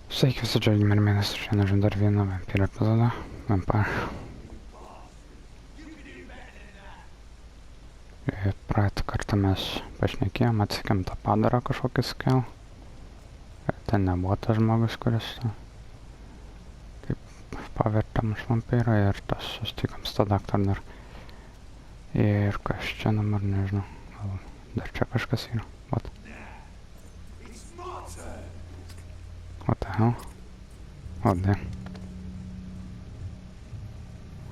Sveiki, visi, čia GeimerMenas ir šiandien žaidžiame dar vieną Vampyr epizodą. Vampyr. Ir praeitą kartą mes pašnekėjom, atsikėm tą padarą kažkokį skel. Ir ten nebuvo tas žmogus, kuris taip pavertėm iš vampyro ir tas susitikom su tą daktarą dar. Ir kas čia dabar, nežinau, gal dar čia kažkas yra. What the hell? Oh, damn.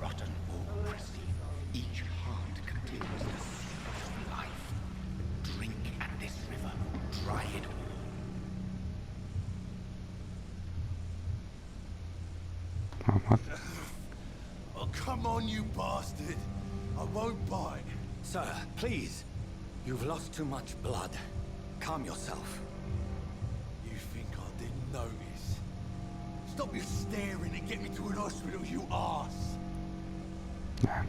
Rotten or pristine, each heart contains the sweet of life. Drink at this river, dry it all. Oh, what? Oh, come on, you bastard. I won't bite. Sir, please. You've lost too much blood. Calm yourself. You think I didn't notice? Stop your staring and get me to an hospital, you arse. Yeah.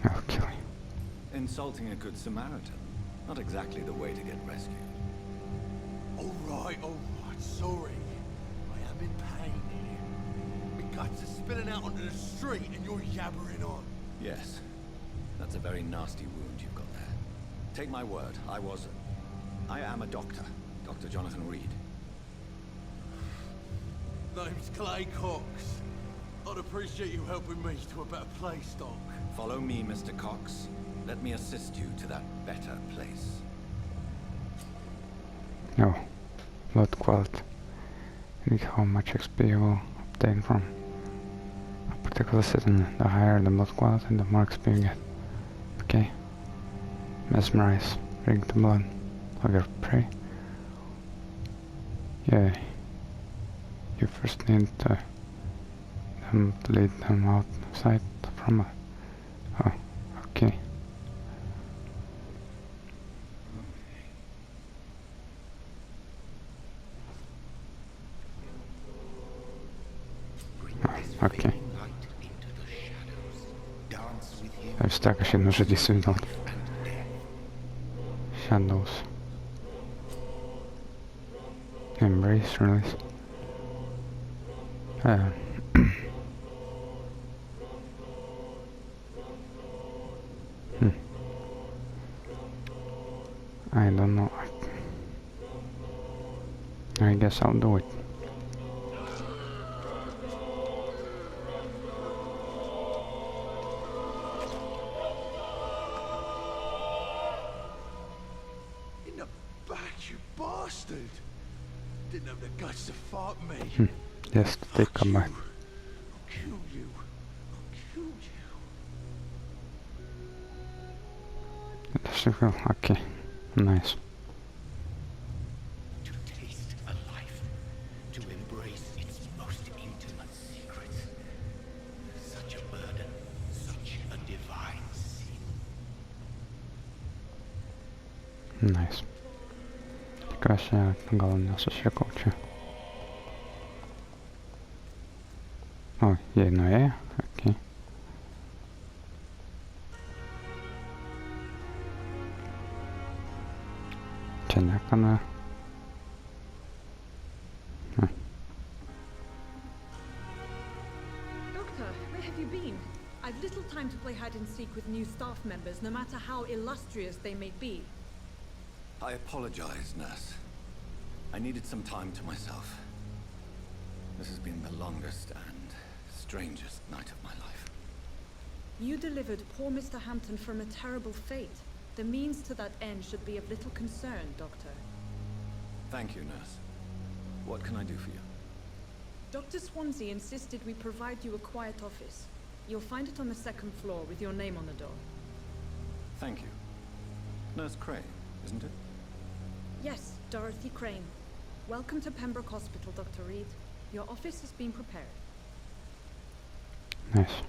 I'll kill you. Insulting a good Samaritan. Not exactly the way to get rescued. All right, sorry. I am in pain here. My guts are spilling out onto the street and you're yabbering on. Yes. That's a very nasty wound you've got there. Take my word, I am a doctor. Dr. Jonathan Reed. Name's Clay Cox. I'd appreciate you helping me to a better place, Doc. Follow me, Mr. Cox. Let me assist you to that better place. No. Blood quality. Indicate how much XP you will obtain from a particular setting. The higher the blood quality, the more XP you get. Okay. Mesmerize. Drink the blood of your prey. Yeah. You first need to lead them outside from a... Oh, okay. Okay. Aš tą kažkaip nužudysiu vėl. Shadows. Embrace, release. I don't know. I guess I'll do it. In the back, you bastard. Didn't have the guts to fight me. Just take a bite. I'll kill you. I'll kill you. Okay, nice. To taste a life, to embrace its most intimate secrets. Such a burden, such a divine sin. Nice. Tikriausiai gal nesusirinkau čia. O, jie nuėjo? Okay. Čia nieko ne. Doctor, where have you been? I've little time to play hide and seek with new staff members, no matter how illustrious they may be. I apologize, nurse. I needed some time to myself. This has been the longest and strangest night of my life. You delivered poor Mr. Hampton from a terrible fate. The means to that end should be of little concern, Doctor. Thank you, nurse. What can I do for you? Dr. Swansea insisted we provide you a quiet office. You'll find it on the second floor with your name on the door. Thank you. Nurse Crane, isn't it? Yes, Dorothy Crane. Welcome to Pembroke Hospital, Dr. Reed. Your office has been prepared. Nice.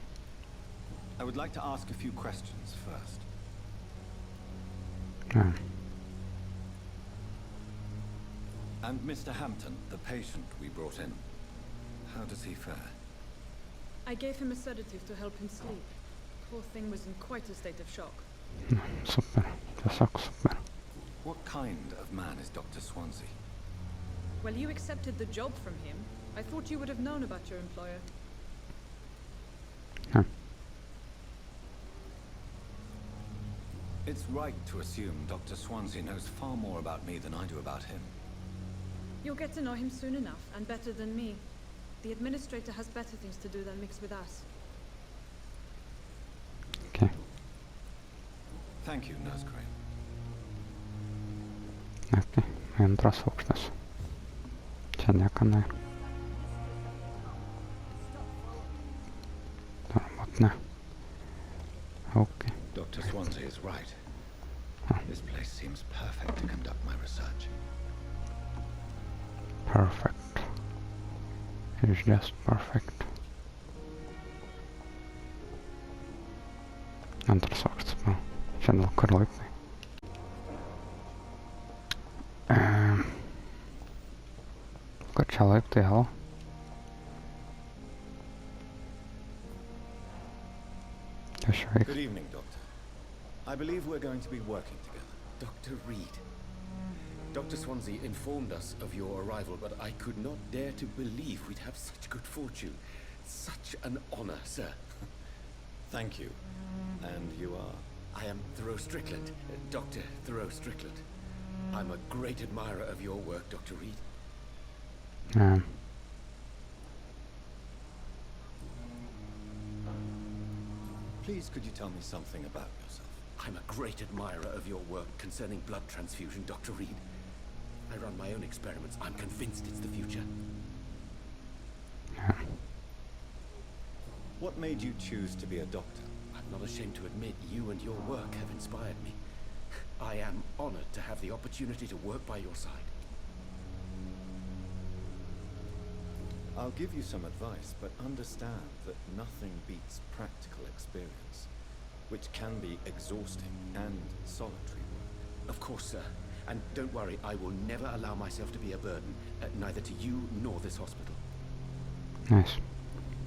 I would like to ask a few questions first. And Mr. Hampton, the patient we brought in, how does he fare? I gave him a sedative to help him sleep. Poor thing was in quite a state of shock. Super. Tiesiog super. What kind of man is Dr. Swansea? Well, you accepted the job from him. I thought you would have known about your employer. Huh. It's right to assume Dr. Swansea knows far more about me than I do about him. You'll get to know him soon enough, and better than me. The administrator has better things to do than mix with us. Okay. Thank you, Nurse Crane. Okei, antras aukštas. Čia nieko ne. Turbūt ne. Okay. Dr. Swansea is right. This place seems perfect to conduct my research. Perfect. It's just perfect. Antras aukštas, man. Čia dėl kur laiptai. Kur čia laiptai, halo? Good evening, Doctor. I believe we're going to be working together. Dr. Reed. Dr. Swansea informed us of your arrival, but I could not dare to believe we'd have such good fortune. Such an honor, sir. Thank you. And you are? I am Thoreau Strickland, Dr. Thoreau Strickland. I'm a great admirer of your work, Dr. Reed. Please, could you tell me something about yourself? I'm a great admirer of your work concerning blood transfusion, Dr. Reed. I run my own experiments. I'm convinced it's the future. What made you choose to be a doctor? I'm not ashamed to admit you and your work have inspired me. I am honored to have the opportunity to work by your side. I'll give you some advice, but understand that nothing beats practical experience, which can be exhausting and solitary work. Of course, sir. And don't worry, I will never allow myself to be a burden, neither to you nor this hospital. Nice.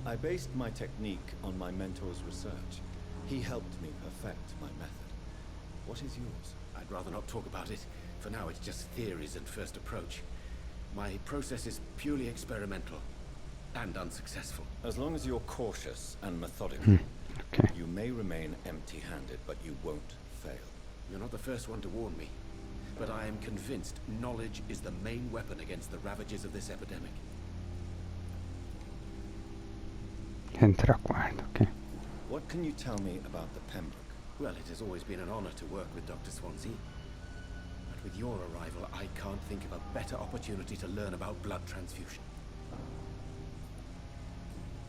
I based my technique on my mentor's research. He helped me perfect my method. What is yours? I'd rather not talk about it. For now, it's just theories and first approach. My process is purely experimental and unsuccessful. As long as you're cautious and methodical, Okay. you may remain empty-handed, but you won't fail. You're not the first one to warn me, but I am convinced knowledge is the main weapon against the ravages of this epidemic. Inte required, okay. What can you tell me about the Pembroke? Well, it has always been an honor to work with Dr. Swansea. But with your arrival, I can't think of a better opportunity to learn about blood transfusion.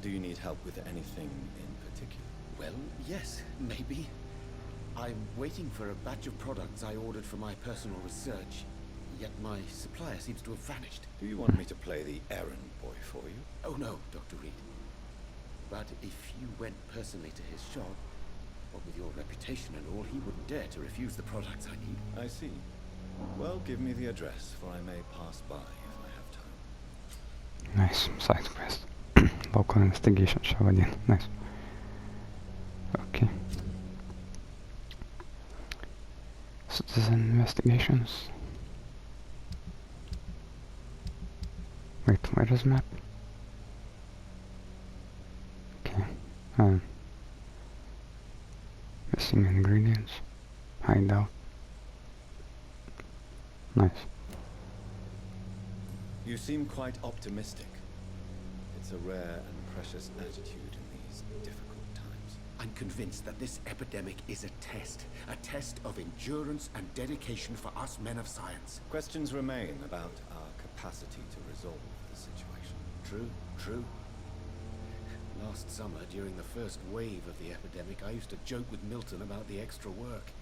Do you need help with anything in particular? Well, yes, maybe. I'm waiting for a batch of products I ordered for my personal research, yet my supplier seems to have vanished. Do you want me to play the errand boy for you? Oh no, Dr. Reed. But if you went personally to his shop, what with your reputation and all, he wouldn't dare to refuse the products I need. I see. Well, give me the address, for I may pass by if I have time. Nice. Side quest. Local investigation, shall we do? Nice. Okay. Citizen investigations. Wait, where is map? Okay. Missing ingredients. Hideout. Nice. You seem quite optimistic. It's a rare and precious attitude in these difficult times. I'm convinced that this epidemic is a test of endurance and dedication for us men of science. Questions remain about our capacity to resolve the situation. True. Last summer, during the first wave of the epidemic, I used to joke with Milton about the extra work.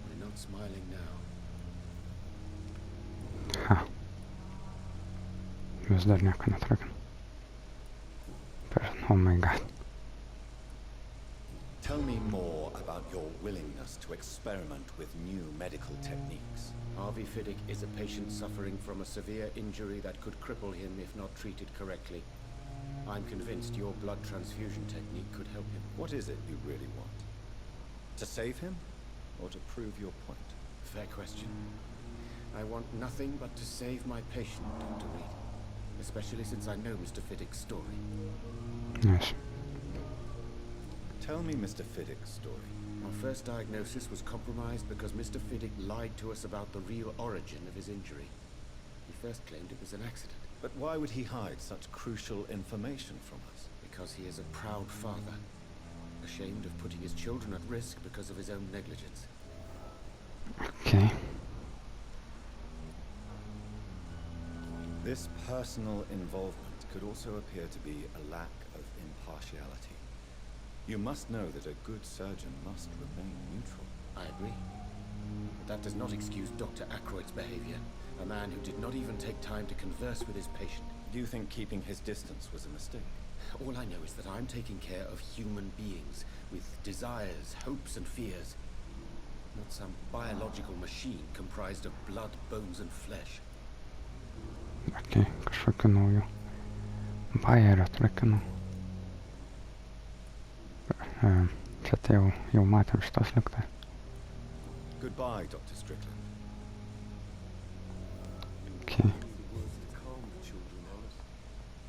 We're not smiling now. Ha. Vis dar nieko netrakim. Oh my god. Tell me more about your willingness to experiment with new medical techniques. Harvey Fiddick is a patient suffering from a severe injury that could cripple him if not treated correctly. I'm convinced your blood transfusion technique could help him. What is it you really want? To save him? Or to prove your point? Fair question. I want nothing but to save my patient, Dr. Reed. Especially since I know Mr. Fiddick's story. Yes. Tell me Mr. Fiddick's story. Our first diagnosis was compromised because Mr. Fiddick lied to us about the real origin of his injury. He first claimed it was an accident. But why would he hide such crucial information from us? Because he is a proud father, ashamed of putting his children at risk because of his own negligence. Okay. This personal involvement could also appear to be a lack of impartiality. You must know that a good surgeon must remain neutral. I agree. But that does not excuse Dr. Aykroyd's behavior, a man who did not even take time to converse with his patient. Do you think keeping his distance was a mistake? All I know is that I'm taking care of human beings with desires, hopes and fears. Not some biological machine comprised of blood, bones and flesh. Okei, kažkokiu nauju bajerio atrakinu. Čia tai jau matėm šitos liktai. Goodbye, Dr. Strickland. Okay.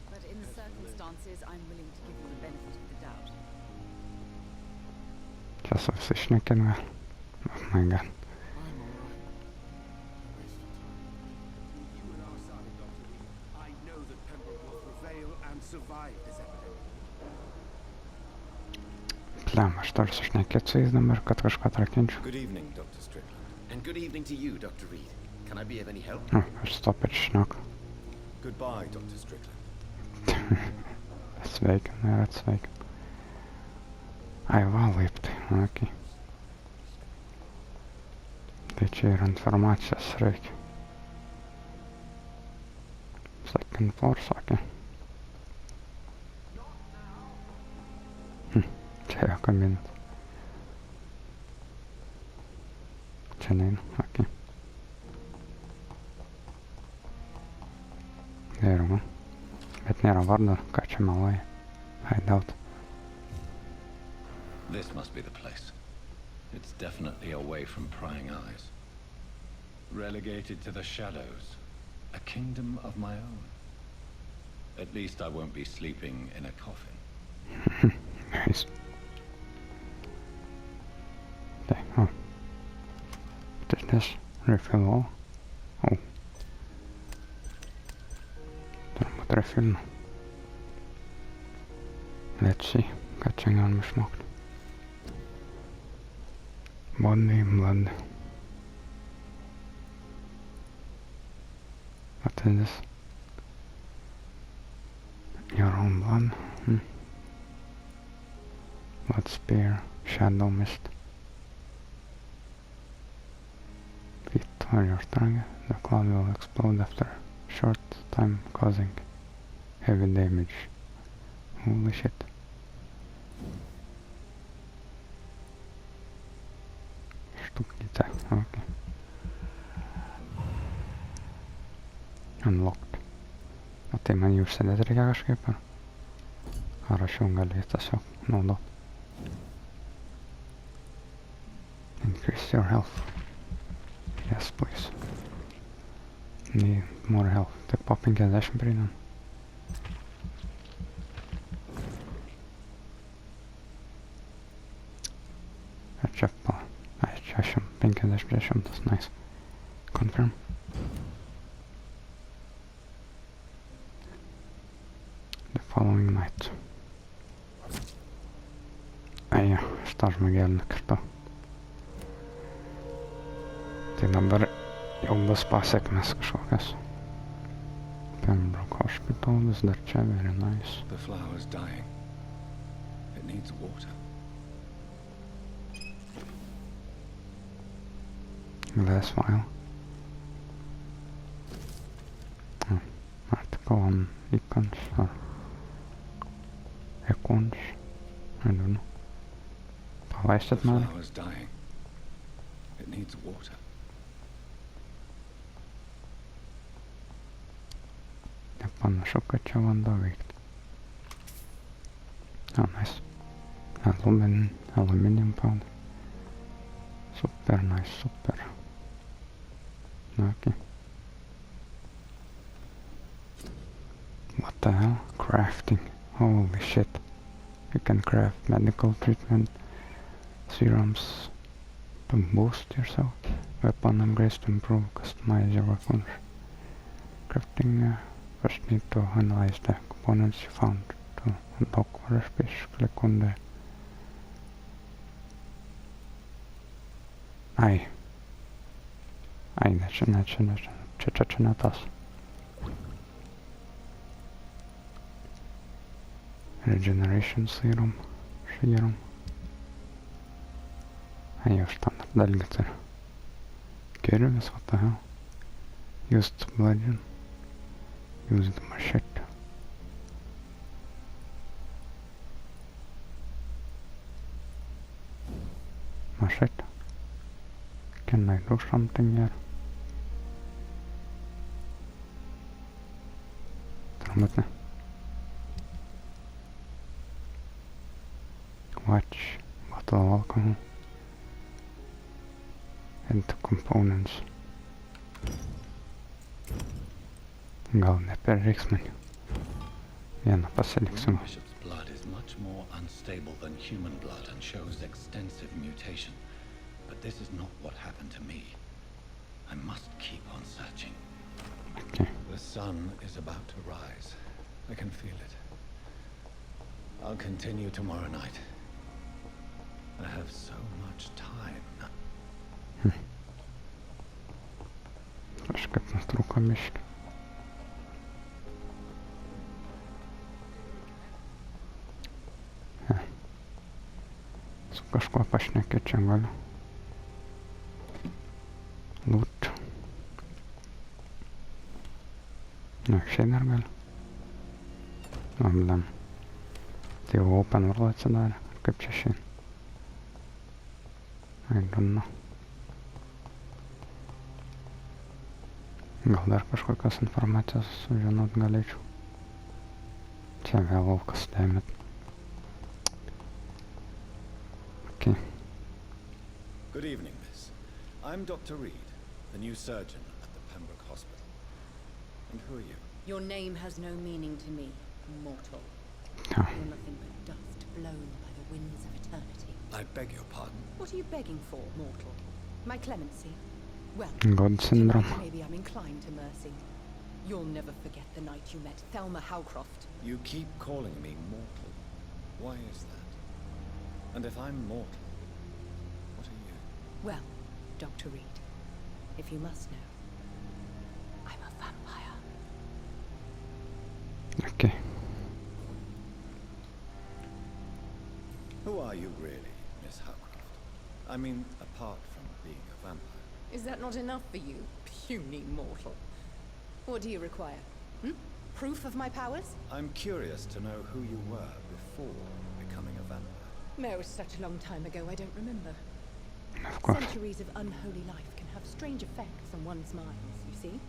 But in the circumstances, I'm willing to give you the benefit of the doubt. Čia su visais šnekėm gal. Oh my god. I'm all right. Waste of time. You and our side, Dr. Reed. I know that Pembroke will prevail and survive this epidemic. Pliam, aš turiu sušnekėti su jais dabar, kad kažką atrakinčiau. Good evening, Dr. Strickland. And good evening to you, Dr. Reed. Can I be of any help? Aš stopėt šneku. Goodbye, Dr. Strickland. Sveikinu ir atsveikinu. Ai, va, laiptai, okei. Tai čia yra informacijos reikia. Second floor, sakė. Čia yra kabinet. Čia neina, okei. There we go. Bet nėra vardo, ką čia meluoja. I doubt. This must be the place. It's definitely away from prying eyes. Relegated to the shadows. A kingdom of my own. At least I won't be sleeping in a coffin. Nice. Okay, oh. What is this? Refill all? Oh. Turbūt refill. Let's see. Ką čia galima išmokti? Body, blood. What is this? Your own blood? Blood spear, shadow mist. Feet on your target. The cloud will explode after a short time, causing heavy damage. Holy shit. Štukite, okay. Unlocked. O tai man jį užsidėti reikia kažkaip ar? Ar aš jau galiu tiesiog naudot? Increase your health. Yes, please. Need more health. Tai po 50 pridam. Ar čia po... Ai, čia 50, nice. Confirm. The following night. Ai, šitą žmogėlį kartu. Tai dabar jau bus pasiekmes kažkokias. Pembroke Hospital vis dar čia, very nice. The flower's dying. It needs water. Glass vial. Article on icons or icons. I don't know. Palaistit The man. flower's dying. It needs water. Nepanašu, kad čia vanduo veikti. Oh, nice. Aluminium powder. Super nice, super. Okay. What the hell? Crafting. Holy shit. You can craft medical treatment, serums to boost yourself, weapon upgrades to improve, customize your weapons. Crafting, first need to analyze the components you found to unlock water space. Click on the... Aj, ne tas. Regeneration serum. Aj, jau standard dalinkites ir. Kirvis, what the hell? Used bludgeon. Used machete. Machete. Can I do something here? Turbūt ne. Watch. Bottle of alcohol. Into components. Gal neprireiks man. Vieną pasiliksiu. Bishop's blood is much more unstable than human blood and shows extensive mutation. But this is not what happened to me. I must keep on searching. Okay. The sun is about to rise. I can feel it. I'll continue tomorrow night. I have so much time now. Kažkaip nutrūko miški. Su kažkuo pašnekėt čia galiu. Loot. Nu, šiai dar galiu. Nu, blam. Tai jau open world atsidarė. Kaip čia šiai? I don't know. Gal dar kažkokios informacijos sužinot galėčiau. Čia vėl laukas stebėt. Okay. Good evening, miss. I'm Dr. Reed, the new surgeon at the Pembroke Hospital. And who are you? Your name has no meaning to me, mortal. Oh. You're nothing but dust blown by the winds of eternity. I beg your pardon. What are you begging for, mortal? My clemency? Well, God syndrome. maybe I'm inclined to mercy. You'll never forget the night you met Thelma Howcroft. You keep calling me mortal. Why is that? And if I'm mortal, what are you? Well, Dr. Reed, if you must know, I'm a vampire. Okay. Who are you really, Miss Howcroft? I mean, apart from being a vampire. Is that not enough for you, puny mortal? What do you require? Proof of my powers? I'm curious to know who you were before becoming a vampire. No, such a long time ago I don't remember. Of course. Centuries of unholy life can have strange effects on one's minds, you see?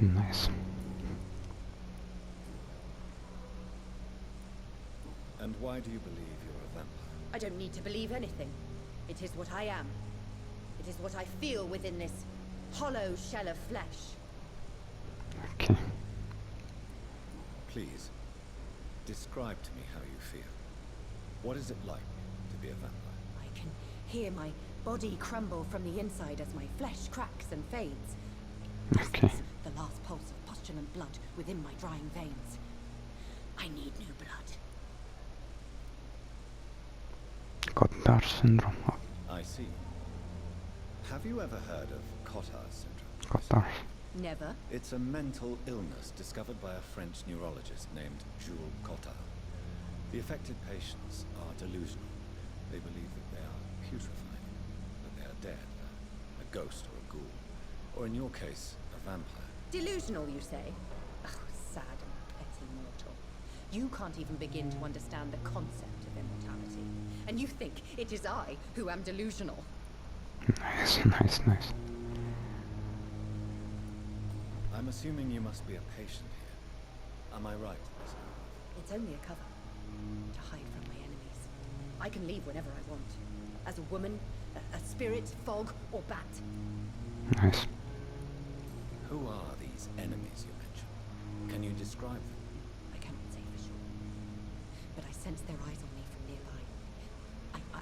Nice. And why do you believe you're a vampire? I don't need to believe anything. It is what I am. It is what I feel within this hollow shell of flesh. Okay. Please, describe to me how you feel. What is it like to be a vampire? I can hear my body crumble from the inside as my flesh cracks and fades. Okay. This is the last pulse of postulant blood within my drying veins. I need new blood. Cotard syndrome. Oh, I see. Have you ever heard of Cotard syndrome? Cotard. Never. It's a mental illness discovered by a French neurologist named Jules Cotard. The affected patients are delusional. They believe that they are putrefied, that they are dead, a ghost or a ghoul, or in your case, a vampire. Delusional, you say? Oh, sad and petty mortal. You can't even begin to understand the concept of immortality. And you think it is I who am delusional. Nice, nice, nice. I'm assuming you must be a patient here. Am I right, Miss Howcroft? It's only a cover. To hide from my enemies. I can leave whenever I want. As a woman, A spirit, fog, or bat. Nice. Who are these enemies you mentioned? Can you describe them? I cannot say for sure, but I sense their eyes on me from nearby.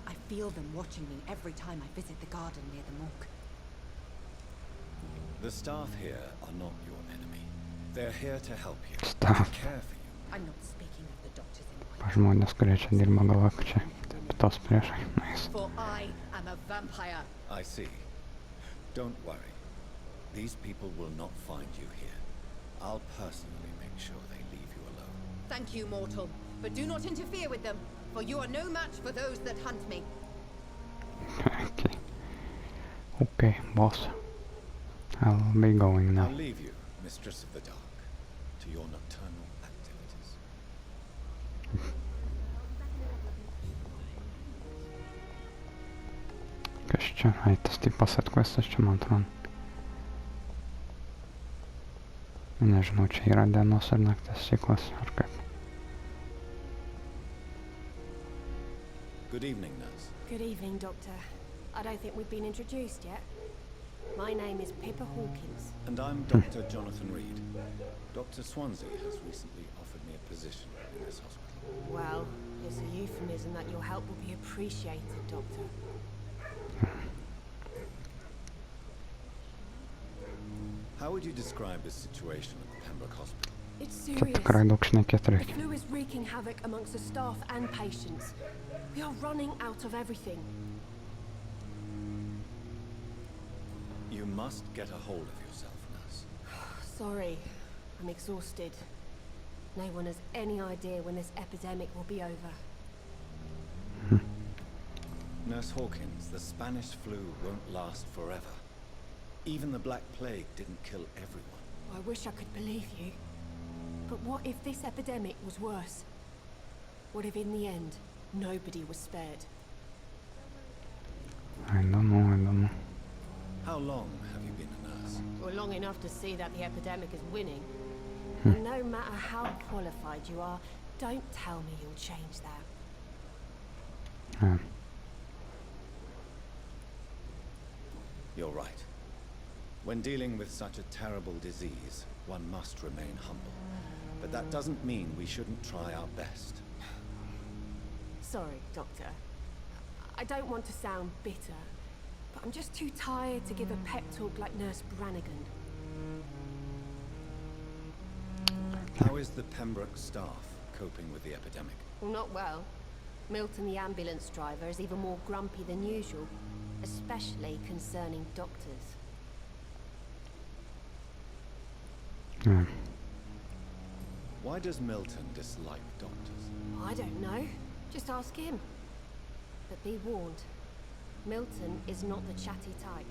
I feel them watching me every time I visit the garden near the morgue. The staff here are not your enemy. They're here to help you, Staff. to care for you. I'm not speaking of the doctors in white. Žmonės, kurie čia dirba, galvoju, kad čia tos priešai. Nice. For I am a vampire. I see. Don't worry. These people will not find you here. I'll personally make sure they leave you alone. Thank you, mortal, but do not interfere with them, for you are no match for those that hunt me. Okay. Okay, boss. I'll be going now. I'll leave you, Mistress of the Dark, to your nocturnal activities. Kas čia? Ai, tas tipas atquestas čia, man atrodo. Nežinau, čia yra dienos ar nakties ciklas, ar kaip. Good evening, nurse. Good evening, Doctor. I don't think we've been introduced yet. My name is Pippa Hawkins. And I'm Dr. Jonathan Reed. Dr. Swansea has recently offered me a position in this hospital. Well, it's a euphemism that your help will be appreciated, Doctor. How would you describe the situation at the Pembroke Hospital? It's Čia serious. tikrai daug šnekėt The reikia. flu is wreaking havoc amongst the staff and patients. We are running out of everything. You must get a hold of yourself, nurse. Sorry, I'm exhausted. No one has any idea when this epidemic will be over. Nurse Hawkins, the Spanish flu won't last forever. Even the Black Plague didn't kill everyone. I wish I could believe you. But what if this epidemic was worse? What if in the end, nobody was spared? I don't know. How long have you been a nurse? Well, long enough to see that the epidemic is winning. And no matter how qualified you are, don't tell me you'll change that. You're right. When dealing with such a terrible disease, one must remain humble. But that doesn't mean we shouldn't try our best. Sorry, Doctor. I don't want to sound bitter, but I'm just too tired to give a pep talk like Nurse Brannigan. How is the Pembroke staff coping with the epidemic? Well, not well. Milton, the ambulance driver, is even more grumpy than usual, especially concerning doctors. Why does Milton dislike doctors? I don't know. Just ask him. But be warned, Milton is not the chatty type.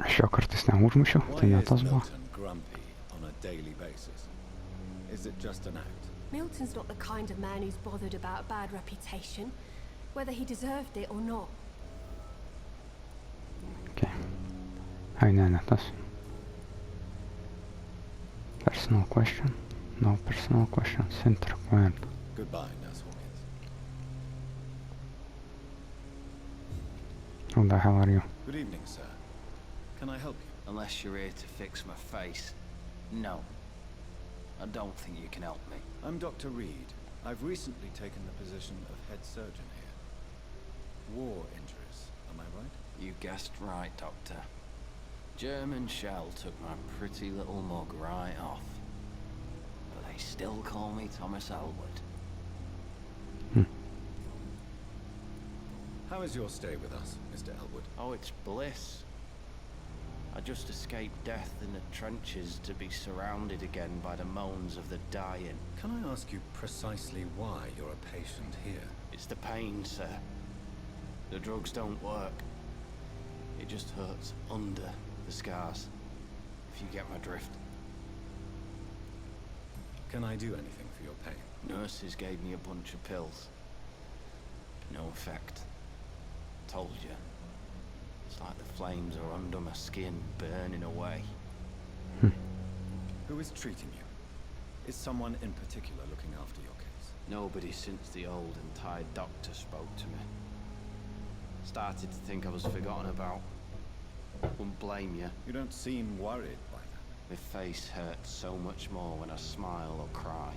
Aš jo kartais neužmušiu, Why tai ne is tas buvo. Milton grumpy on a daily basis? Is it just an act? Milton's not the kind of man who's bothered about a bad reputation, whether he deserved it or not. Okay. Ai, ne tas. Personal question? No personal questions. Interquent. Goodbye, Nurse Hawkins. Who the hell are you? Good evening, sir. Can I help you? Unless you're here to fix my face. No. I don't think you can help me. I'm Dr. Reed. I've recently taken the position of head surgeon here. War injuries, am I right? You guessed right, Doctor. German shell took my pretty little mug right off. But they still call me Thomas Elwood. How is your stay with us, Mr. Elwood? Oh, it's bliss. I just escaped death in the trenches to be surrounded again by the moans of the dying. Can I ask you precisely why you're a patient here? It's the pain, sir. The drugs don't work. It just hurts under the scars, if you get my drift. Can I do anything for your pain? Nurses gave me a bunch of pills. No effect. Told you. It's like the flames are under my skin, burning away. Who is treating you? Is someone in particular looking after your case? Nobody since the old and tired doctor spoke to me. Started to think I was forgotten about. Wouldn't blame you. You don't seem worried by that. My face hurts so much more when I smile or cry.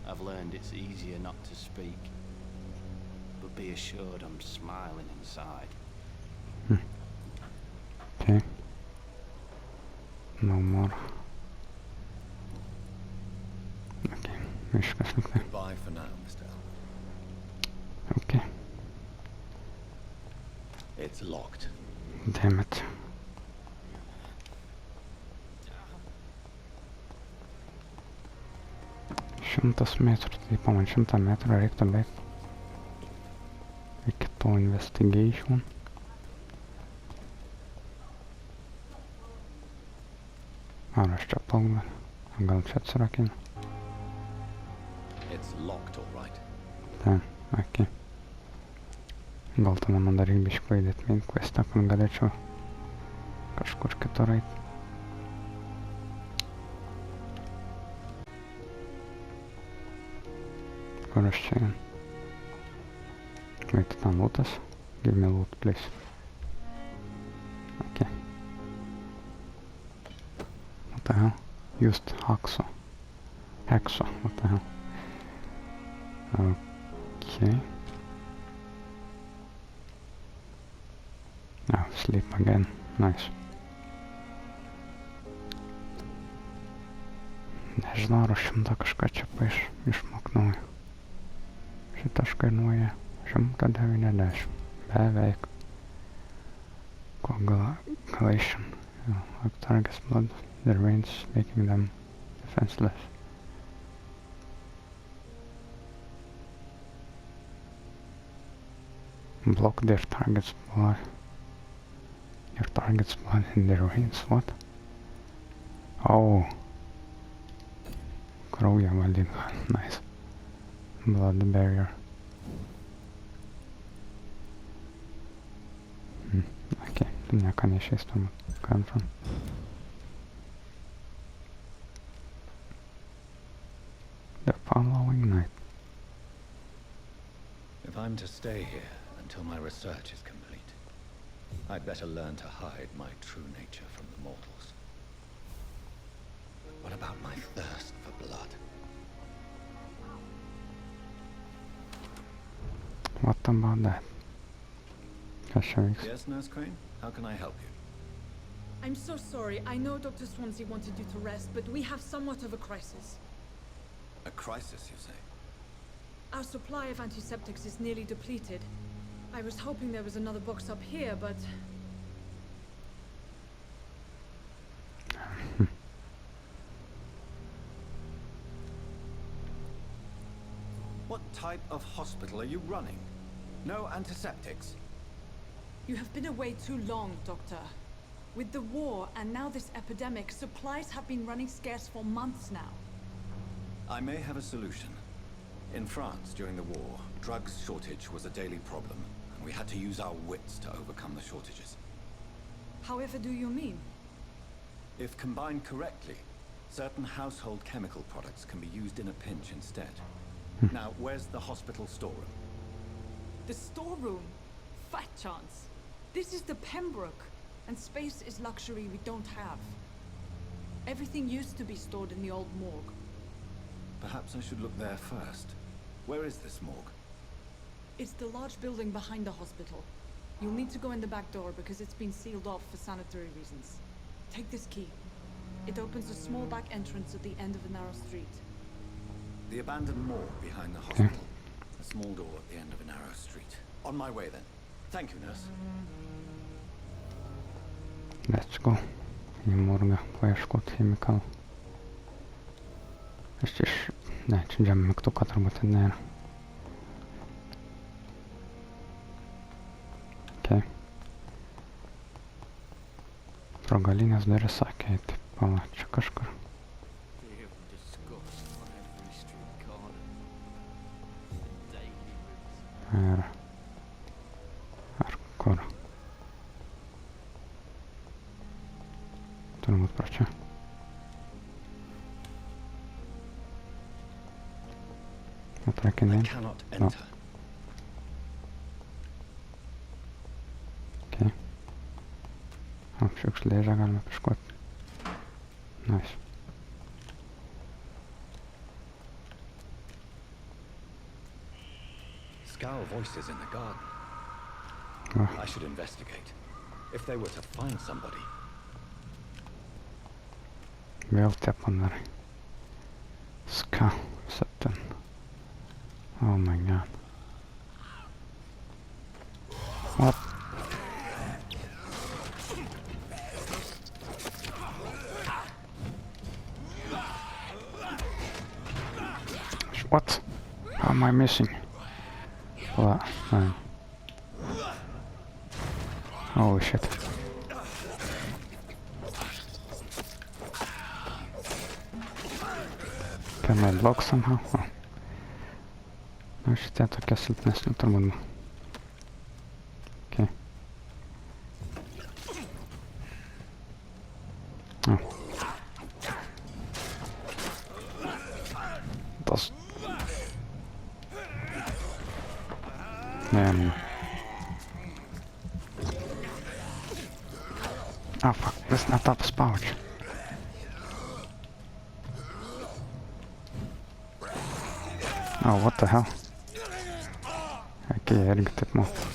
I've learned it's easier not to speak. But be assured I'm smiling inside. Okay. No more. Okay, viskas lukte. Goodbye for now, Mr. Elmer. Okay, It's locked. damn it. Šimtas metrų, tai po man 100 metrų reiktų bėgti. Iki to investigation. Ar aš čia plauk dar? Gal čia atsirakinu? It's locked, all right. Ten, okei. Gal tada man dar reikia biškį paėdėti main questą, kur galėčiau kažkur kitur eiti. Kur aš čia einu? Wait, ten lootas? Give me loot, please. Okay. What the hell? Used hacksaw. Hacksaw, what the hell? Okay. Now, sleep again. Nice. Nežinau, ar 100 kažką čia išmok naujo. Šitas kainuoja 190. Beveik. Coagulation. Like target's blood, the veins making them defenseless. Block their target's blood. Your target's blood in their veins. What? Oh. Kraują valdinga. Nice. Blood barrier. Okay, nieko neišeis tuomet. Confirm. The following night. If I'm to stay here until my research is complete, I'd better learn to hide my true nature from the mortals. What about my thirst for blood? What about that? Yes, Nurse Crane? How can I help you? I'm so sorry. I know Dr. Swansea wanted you to rest, but we have somewhat of a crisis. A crisis, you say? Our supply of antiseptics is nearly depleted. I was hoping there was another box up here, but... What type of hospital are you running? No antiseptics? You have been away too long, Doctor. With the war and now this epidemic, supplies have been running scarce for months now. I may have a solution. In France, during the war, drugs shortage was a daily problem, and we had to use our wits to overcome the shortages. However do you mean? If combined correctly, certain household chemical products can be used in a pinch instead. Now, where's the hospital storeroom? The storeroom? Fat chance. This is the Pembroke, and space is luxury we don't have. Everything used to be stored in the old morgue. Perhaps I should look there first. Where is this morgue? It's the large building behind the hospital. You'll need to go in the back door because it's been sealed off for sanitary reasons. Take this key. It opens a small back entrance at the end of a narrow street. The abandoned morgue behind the hospital. A small door at the end of a narrow street. On my way then. Thank you, nurse. Let's go. Į morgą paieškoti chemikalų. Aš čia Ne, čia džem mygtuko turbūt nėra. Okay. Pro galinės duris sakė, taip, pala, čia kažkur. Ar kur? Turbūt pro čia. I cannot enter. šiukšlėžę galime piškuoti. Nice. Scowl voices in the garden. I should investigate. If they were to find somebody. Vėl tie panarai. Ska, 7. Oh my god. What? What? How am I missing? What? Man. Holy shit. Can I block somehow? Oh. Nu šitie tokie silpnesni turbūt. Okay. Oh. Tas. Man. Ah, fuck, that's not up pouch. Oh, what the hell? Okej, irgi taip moku.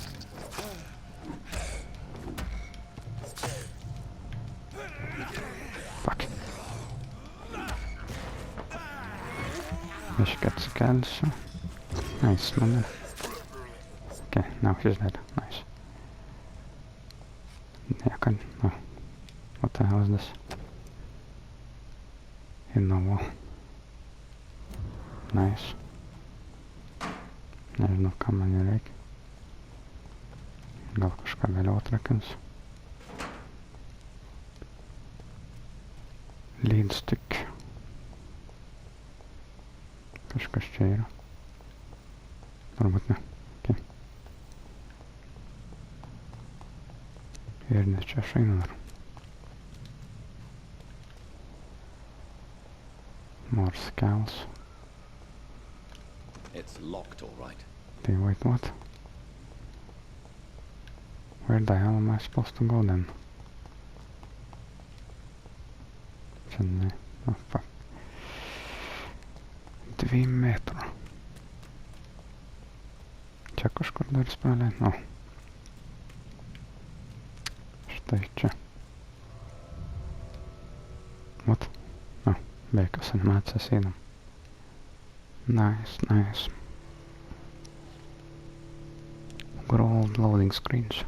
Fuck. Biškai atsikelsiu. Nice, man. Okay, now he's dead. Nice. Niekad. Oh. What the hell is this? In the wall. Nice. Nežinau, ką man reikia. Gal kažką vėliau atrakins. Lead stick. Kažkas čia yra. Turbūt ne. Okay. Ir nes čia aš einu dar. More scowls. It's locked, all right. Okay, wait, what? Where the hell am I supposed to go then? Čia oh fuck. 2 metrų. Čia kažkur dar spraliai. O. Štai čia. What? O, be jokios animacijos einam. Nice, nice. Good old loading screens.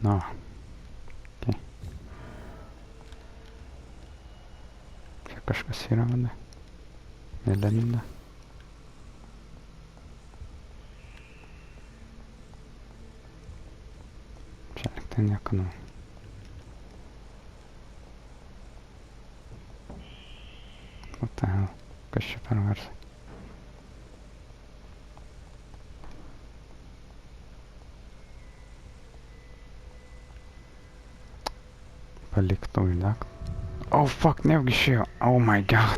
No. Okay. Čia kažkas yra vada. Nelinda. Čia liktai nieko nau. What the hell? Kas čia per garsai? Palikta uždegt. Oh fuck, nevgi išėjo. Oh my god.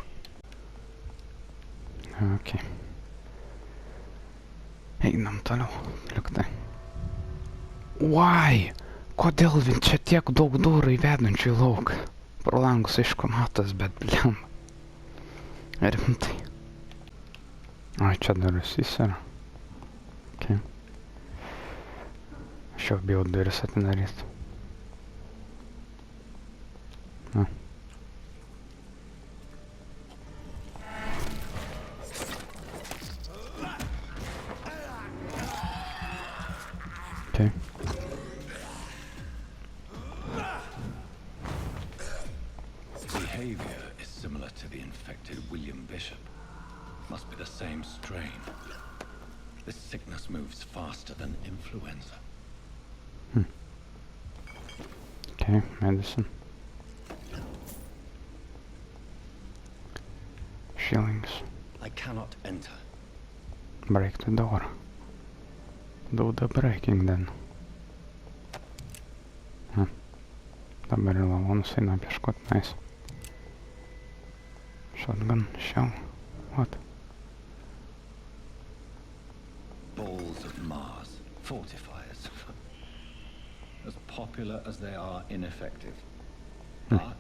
Okay. Einam toliau. Liktai. Why? Kodėl čia tiek daug durų įvedančių į lauką? Pro langus aišku matas, bet bliam. Rimtai. Ai, čia durys yra. Okay. Aš jau bijau duris atidaryti. No. Okay. Behavior is similar to the infected William Bishop. Must be the same strain. This sickness moves faster than influenza. Okay, medicine. shillings. I cannot enter. Break the door. Do the breaking then. Dabar ir lavonus einam ieškot, nice. Shotgun, shell, what? Balls of Mars, fortifiers. As popular as they are ineffective. But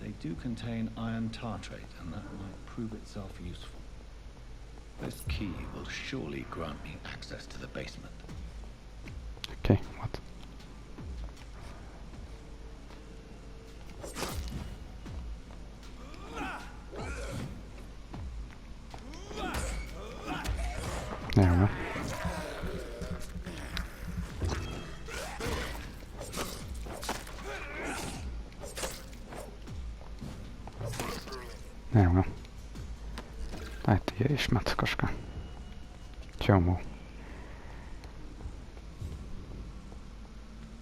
they do contain iron tartrate, and that might prove itself useful. This key will surely grant me access to the basement. Okay, what? There we go. There we go. Lähti jie išmet kažką. Čia jau.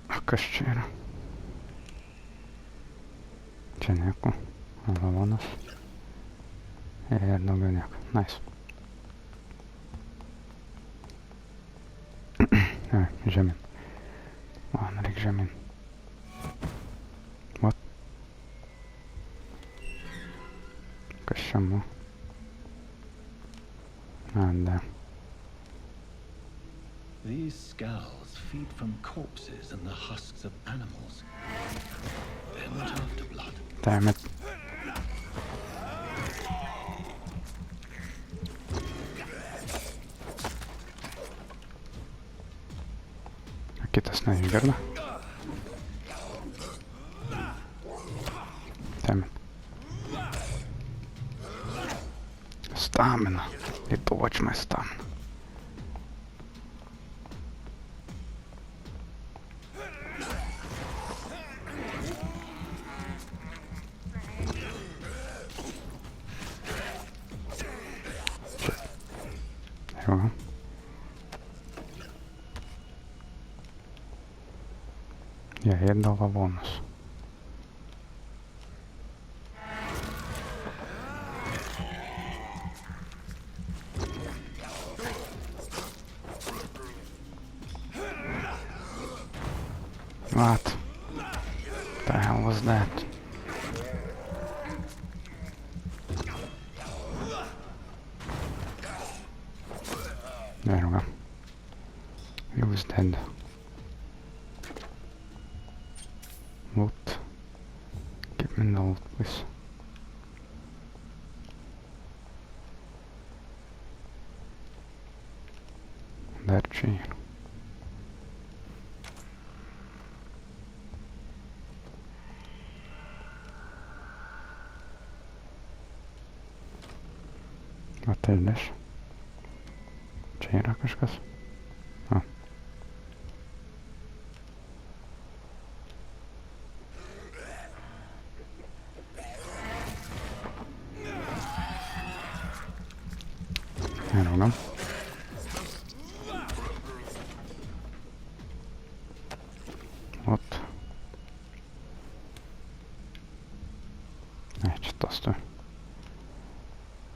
A kas čia yra? Čia nieko. Lavonas. Ir daugiau nieko. Nice. Žemyn. Man reik žemyn. What? Kas čia buvo? And These skulls feed from corpses and the husks of animals. They're not after blood. Damn it. Kitas neišgirdo. Damn it. Stamina. Need to watch my stamina. There we go. Я ėdau lavonus. What? The hell was that? There we go. He was dead. Loot. Give me the loot, please. That chair. What is this? Čia yra kažkas? A. I don't know. What? Ne, čia tas tu.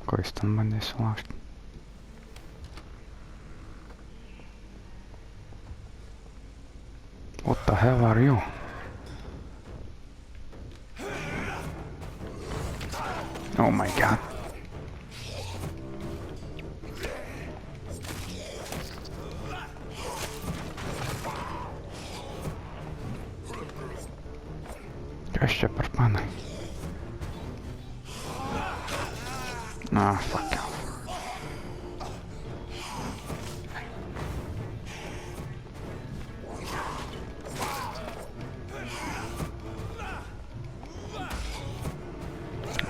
Ko jis ten bandė įsilaužti? What the hell are you? Oh my god. Kas čia per panai? Ah, fuck off.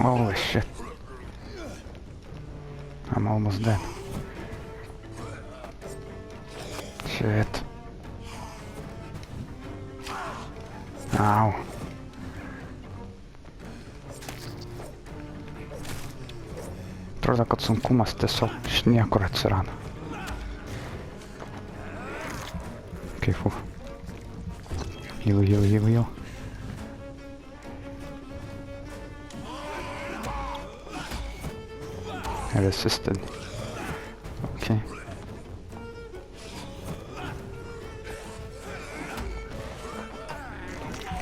Holy shit. I'm almost dead. Shit. Ow. Atrodo, kad sunkumas tiesiog iš niekur atsirado. Kaifu. Heal. I resisted. Okay.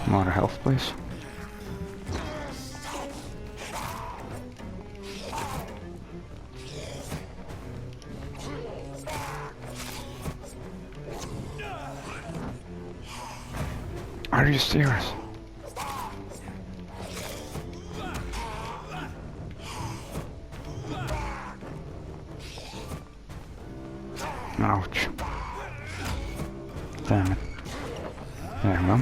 More health, please. Are you serious? Ouch. Damn it. There we go.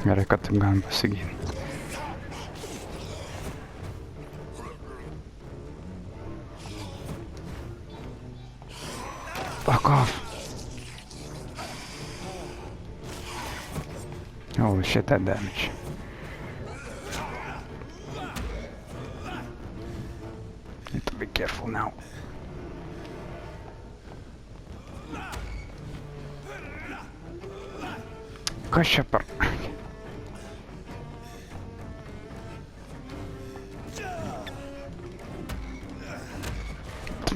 Gerai, kad taip galim pasigyti. Fuck off. Holy shit, that damage. Need to be careful now. Kas čia per...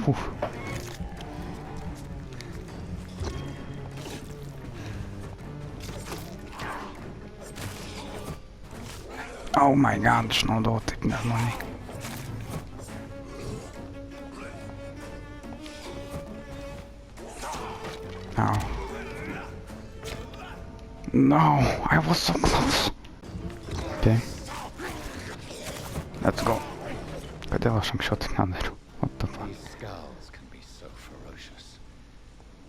Oof. Oh my god, išnaudau taip nežmoniai. Ow. No, I was so close. Okay. Let's go. Kodėl aš anksčiau taip nedariau? What the fuck? These skulls can be so ferocious.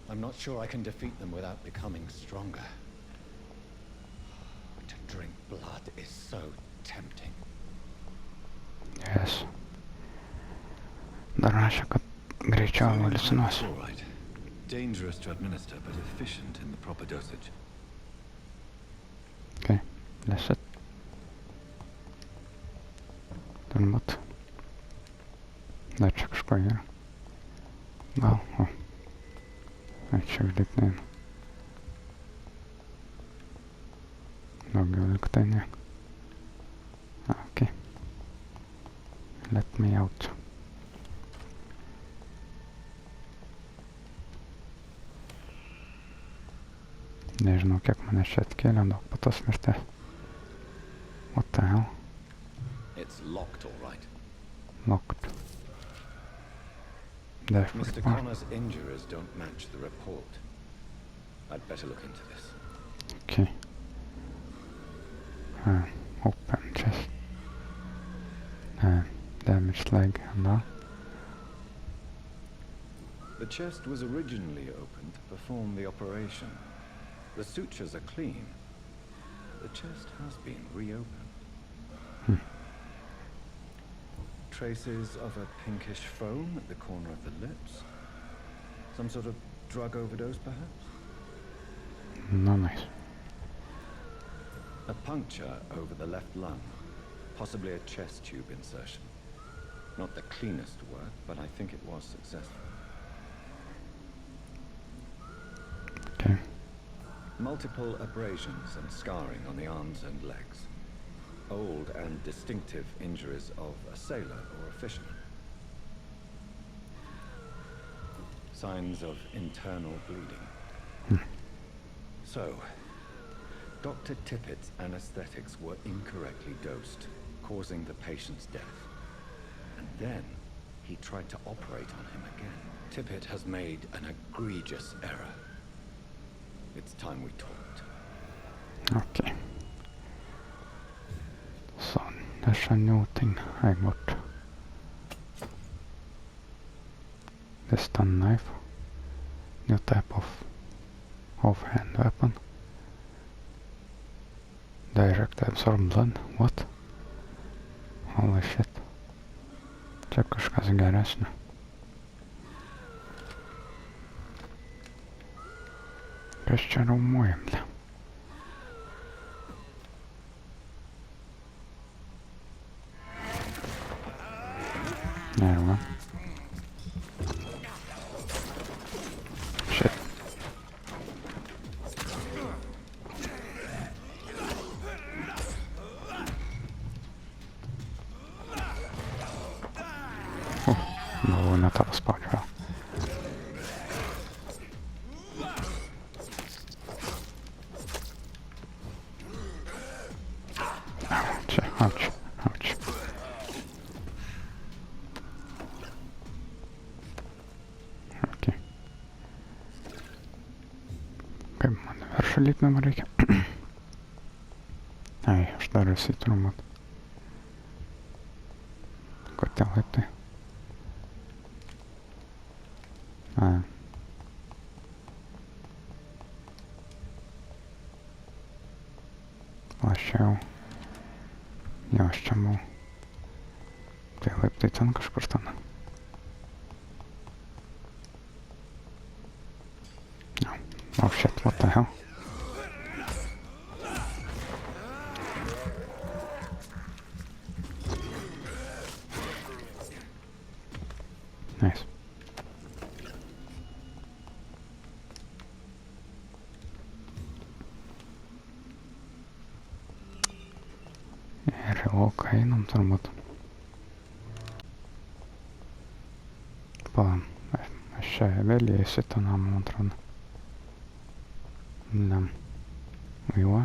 I'm not sure I can defeat them without becoming stronger. To drink blood is so tempting. Yes. Dar rašė, kad greičiau evoliucionuosiu. All right. Dangerous to administer, but efficient in the proper dosage. Okay, that's it. Turbūt. Dar čia kažko yra. Gal, o. Ai, čia greitai neina. Daugiau liktai ne. Okay. Let me out. Nežinau, kiek manęs čia atkėlė, daug po tos mirties. What the hell? It's locked, all right. Locked. There for Mr. the bar. Connor's injuries don't match the report. I'd better look into this. Okay. Open chest. Damaged leg and that. The chest was originally opened to perform the operation. The sutures are clean. The chest has been reopened. Traces of a pinkish foam at the corner of the lips. Some sort of drug overdose, perhaps? No, nice. A puncture over the left lung. Possibly a chest tube insertion. Not the cleanest work, but I think it was successful. Okay. Multiple abrasions and scarring on the arms and legs. Old and distinctive injuries of a sailor or a fisherman. Signs of internal bleeding. So, Dr. Tippett's anesthetics were incorrectly dosed, causing the patient's death. And then, he tried to operate on him again. Tippett has made an egregious error. It's time we talked. Okay. So, there's a new thing I got. This stun knife. New type of offhand weapon. Direct absorb blood. What? Holy shit. Čia kažkas geresnio. Kas čia raumuoja, ble? There we go. Shit. ne tavo spaudžiu vėl. Auč. Okay. Kaip man viršų lipimą reikia? Ai, aš dar visi turbūt. Kur tie laiptai? Ai. Lašiau. Jo, aš čia buvau. Tai laiptai ten kažkur ten. No. Oh shit, what the hell? Nice. Ir į lauką einam turbūt. Palam, aš čia vėl įeisiu tą namą, man atrodo. Nam. Jo.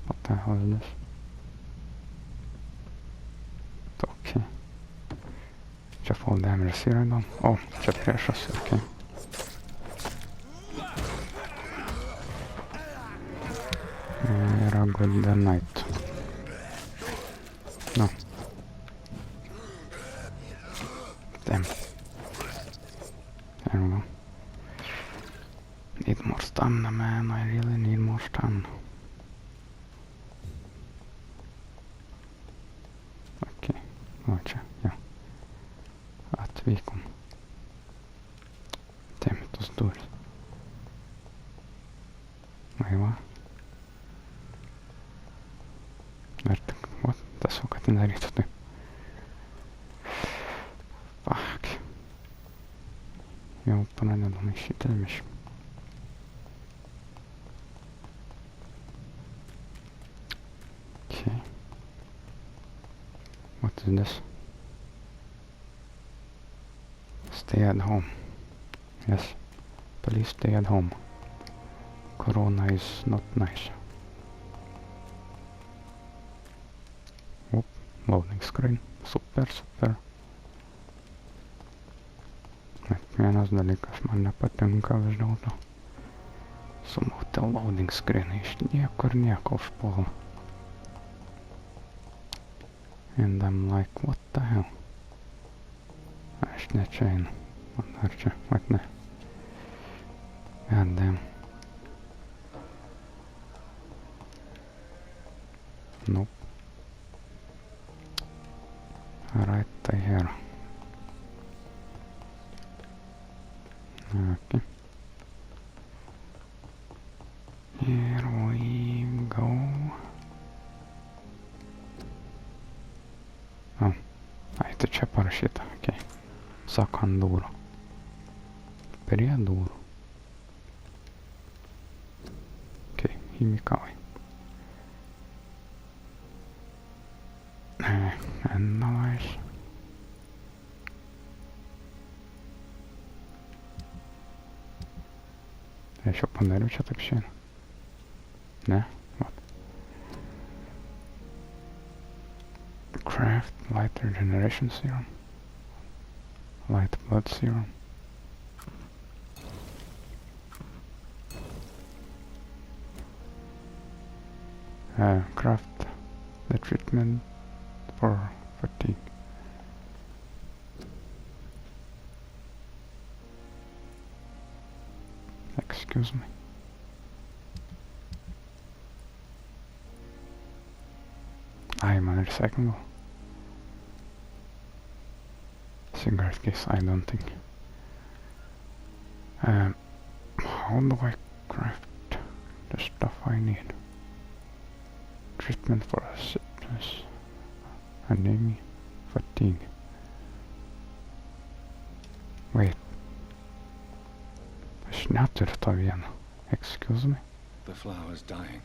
What the hell is this? Okay. Čia fall damage yra įdom. O, čia priešas, okei. Yra good night. No. Damn. There we go. Need more stamina, man. I really need more stamina. Okay. O, čia, jo. Atvykom. Temtos durys. Va. Ar tik, o, tiesiog, kad nedarytų taip. Fuck. Jau pradedu maišytis biškį. Okay. What is this? Stay at home. Yes. Please stay at home. Corona is not nice. Loading screen. Super. Bet vienas dalykas man nepatinka vis dėlto. Sumauti loading screeną iš niekur nieko užpuola. And I'm like, what the hell? Aš ne čia einu. Man dar čia, vat ne. God damn. Nope. Right here. Okay. Here we go. Oh, ai, tai čia parašyta, okay. Sako ant durų. Prie durų. Okay, įmykavai. Analyze. Aš jau padariau čia taip šiandien. Ne? What? Craft light regeneration serum. Light blood serum. Craft the treatment for fatigue. Excuse me. I am on recyclable. Cigarette case, I don't think. How do I craft the stuff I need? Treatment for sickness, anemia, fatigue. Wait. Aš neturiu to vieno. Excuse me? The flower's dying.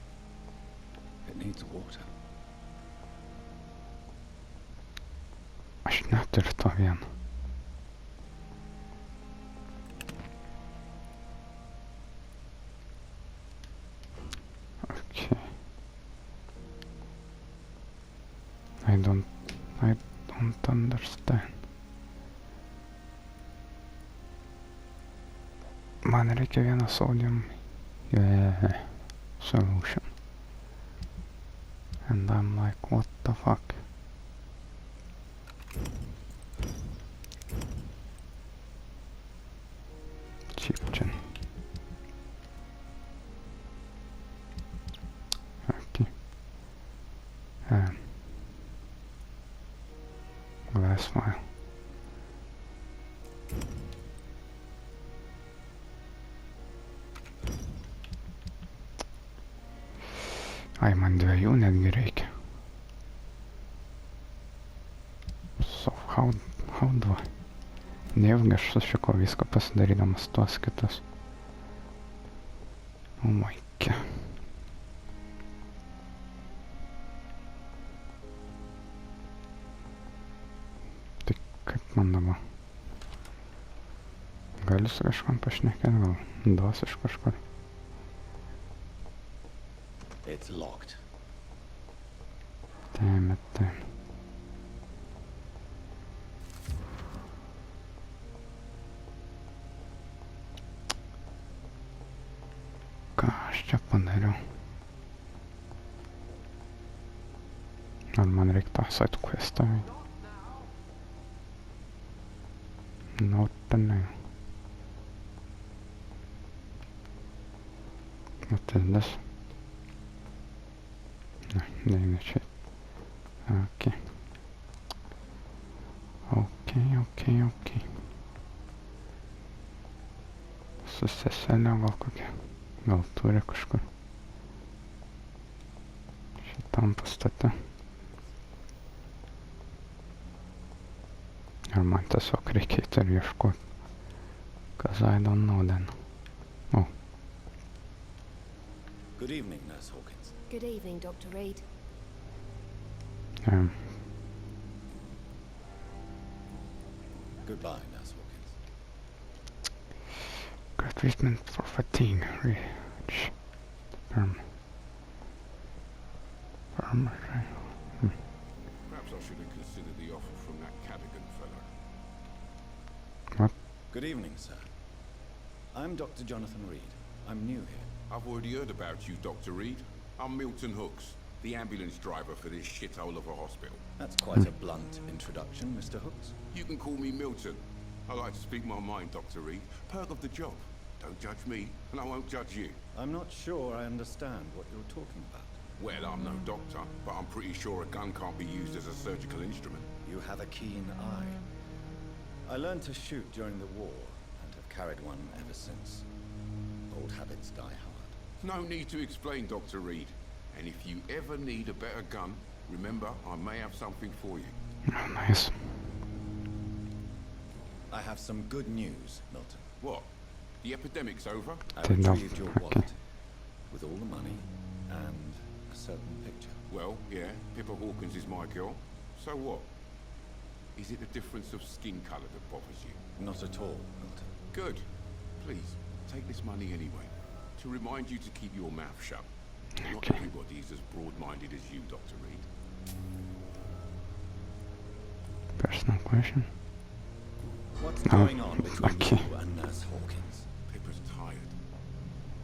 It needs water. Aš neturiu to vieno. Okay. I don't understand. Man reikia vieną sodium solution. And I'm like, what the fuck? Chipchen. Okay. Glass file. Ai, man dviejų netgi reikia. So, how do I? Nejaugi aš sušiko viską pasidarydamas tuos kitus. Oh my god. Tai kaip man dabar? Galiu su kažkam pašnekėti, gal duos iš kažkur. It's locked. Damn it, damn. Ką aš čia padariau? Ar man reikia tą side questą? No, ten ne. What is this? No, shit. Okay. Okay. Susiselė gal kokia. Gal turi kažkur. Šitam pastate. Ar man tiesiog reikėtų ir ieškoti. Cause I don't know then. Oh. Good evening, Nurse Hawkins. Good evening, Dr. Reed. Goodbye, Nurse Hawkins. Good treatment for fatigue. Reach. Perhaps I should have considered the offer from that Cadogan fellow. What? Good evening, sir. I'm Dr. Jonathan Reed. I'm new here. I've already heard about you, Dr. Reed. I'm Milton Hooks, the ambulance driver for this shithole of a hospital. That's quite a blunt introduction, Mr. Hooks. You can call me Milton. I like to speak my mind, Dr. Reed. Perk of the job. Don't judge me, and I won't judge you. I'm not sure I understand what you're talking about. Well, I'm no doctor, but I'm pretty sure a gun can't be used as a surgical instrument. You have a keen eye. I learned to shoot during the war, and have carried one ever since. Old habits die hard. No need to explain, Dr. Reed. And if you ever need a better gun, remember, I may have something for you. Oh, nice. I have some good news, Milton. What? The epidemic's over? I retrieved your wallet, with all the money, and a certain picture. Well, yeah, Pippa Hawkins is my girl. So what? Is it the difference of skin colour that bothers you? Not at all, Milton. Good. Please, take this money anyway. To remind you to keep your mouth shut. Not everybody is as broad-minded as you, Dr. Reed. Personal question. What's going on between okay. you and Nurse Hawkins? Pippa's tired.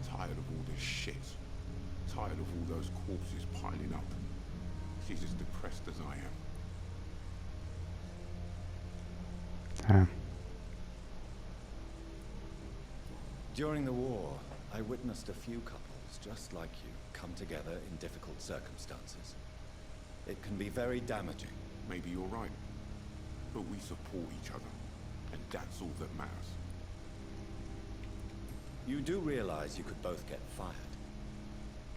Tired of all this shit. Tired of all those corpses piling up. She's as depressed as I am. During the war, I witnessed a few couples just like you come together in difficult circumstances. It can be very damaging. Maybe you're right. But we support each other. And that's all that matters. You do realize you could both get fired.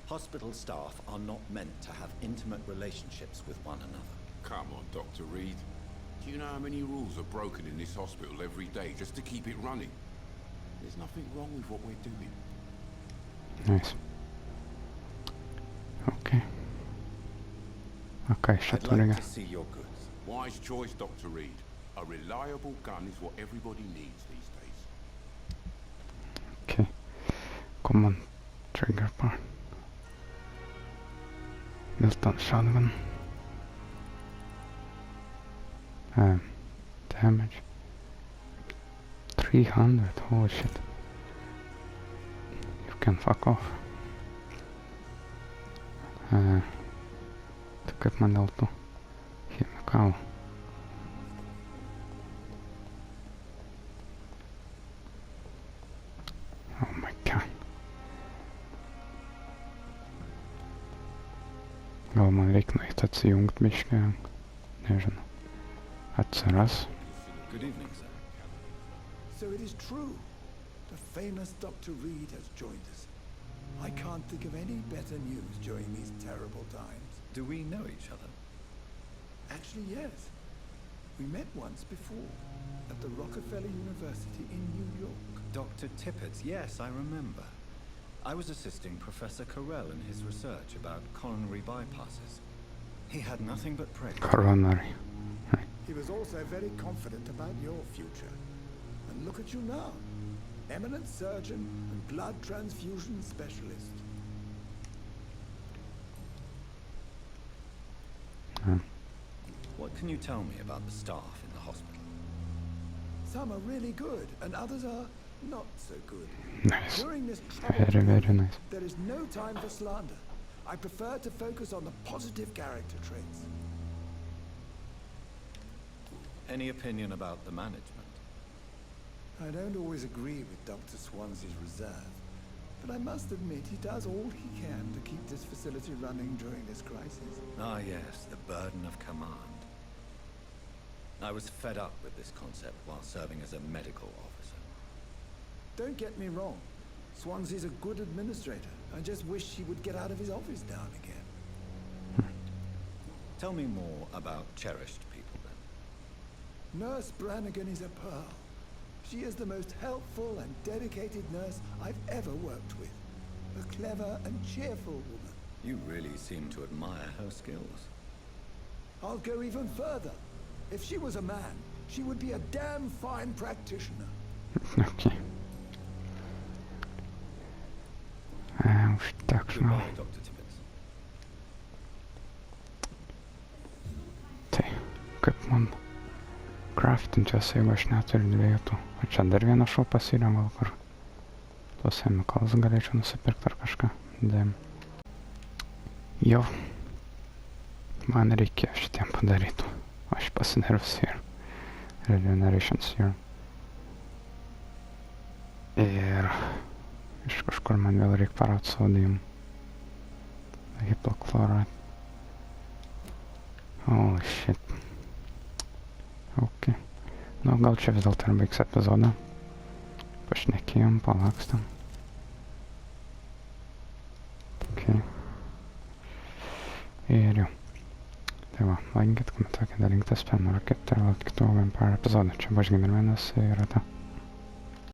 Hospital staff are not meant to have intimate relationships with one another. Come on, Dr. Reed. Do you know how many rules are broken in this hospital every day just to keep it running? There's nothing wrong with what we're doing. Nice. Okay. Okay, I'd like to see your goods. Wise choice, Dr. Reed. A reliable gun is what everybody needs these days. Okay. Common trigger part. Milton shotgun. Damage. 300, holy shit. You can fuck off. Kaip man dėl tų chemikalų. Oh my god. Gal man reik nueit atsijungt biškį. Nežinau. Atsiras. Good evening, sir. So it is true. The famous Dr. Reed has joined us. I can't think of any better news during these terrible times. Do we know each other? Actually, yes. We met once before, at the Rockefeller University in New York. Dr. Tippett, yes, I remember. I was assisting Professor Carell in his research about coronary bypasses. He had nothing but praise. Coronary. He was also very confident about your future. And look at you now. Eminent surgeon and blood transfusion specialist. What can you tell me about the staff in the hospital? Some are really good, and others are not so good. Nice. During this Very, troubled very period, nice. there is no time for slander. I prefer to focus on the positive character traits. Any opinion about the management? I don't always agree with Dr. Swansea's reserve, but I must admit he does all he can to keep this facility running during this crisis. Ah, yes, the burden of command. I was fed up with this concept while serving as a medical officer. Don't get me wrong. Swansea's a good administrator. I just wish he would get out of his office now and again. Tell me more about cherished people, then. Nurse Brannigan is a pearl. She is the most helpful and dedicated nurse I've ever worked with. A clever and cheerful woman. You really seem to admire her skills. I'll go even further. If she was a man, she would be a damn fine practitioner. Okay. Tak žinau. Goodbye, Dr. Tippett. Tai, kaip man craftinčias, jeigu aš neturiu dviejų tų. O čia dar vieną šau pasirengu, gal kur tuos chemikalus galėčiau nusipirkti ar kažką. Dėm. Jau. Man reikėjo šitiem padarytų. Aš pasidariau serum. Regeneration serum. Ir iš kažkur man vėl reikia parauti sodium. Hipochlorite. Holy shit. Ok. Nu, gal čia vis dėlto ir baigs epizodą. Pašnekėjom, palakstam. Ok. Ir jau. Tai va, laikinkit, komentuokit, dalinkitės, prenumeruokit ir laukit kitų Vampyr epizodų. Čia buvo GeimerMenas ir ata.